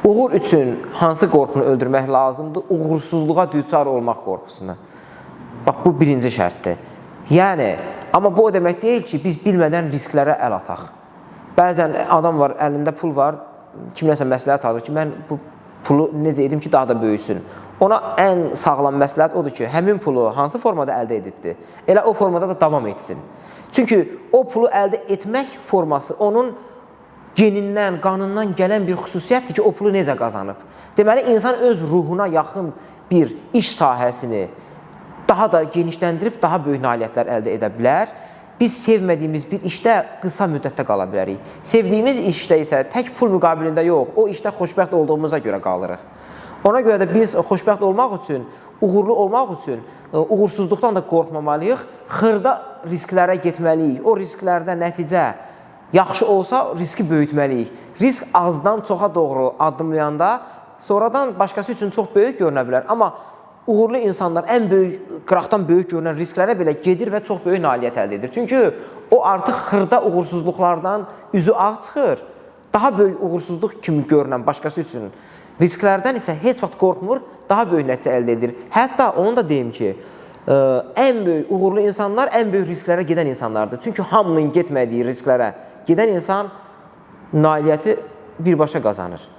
Uğur üçün hansı qorxunu öldürmək lazımdır? Uğursuzluğa düçar olmaq qorxusuna. Bax, bu birinci şərtdir. Yəni, amma bu o demək deyil ki, biz bilmədən risklərə əl ataq. Bəzən adam var, əlində pul var, kimləsə məsləhət alır ki, mən bu pulu necə edim ki, daha da böyüsün. Ona ən sağlam məsləhət odur ki, həmin pulu hansı formada əldə edibdir, elə o formada da davam etsin. Çünki o pulu əldə etmək forması onun genindən, qanından gələn bir xüsusiyyətdir ki, o pulu necə qazanıb. Deməli, insan öz ruhuna yaxın bir iş sahəsini daha da genişləndirib, daha böyük nailiyyətlər əldə edə bilər. Biz sevmədiyimiz bir işdə qısa müddətdə qala bilərik. Sevdiyimiz işdə isə tək pul müqabilində yox, o işdə xoşbəxt olduğumuza görə qalırıq. Ona görə də biz xoşbəxt olmaq üçün, uğurlu olmaq üçün uğursuzluqdan da qorxmamalıyıq, xırda risklərə getməliyik. O risklərdə nəticə yaxşı olsa riski böyütməliyik. Risk azdan çoxa doğru addımlayanda sonradan başqası üçün çox böyük görünə bilər. Amma uğurlu insanlar ən böyük, qıraqdan böyük görünən risklərə belə gedir və çox böyük nailiyyət əldə edir. Çünki o artıq xırda uğursuzluqlardan üzü ağ çıxır. Daha böyük uğursuzluq kimi görünən başqası üçün risklərdən isə heç vaxt qorxmur, daha böyük nəticə əldə edir. Hətta onu da deyim ki, ən böyük uğurlu insanlar ən böyük risklərə gedən insanlardır. Çünki hamının getmədiyi risklərə gedən insan nailiyyəti birbaşa qazanır.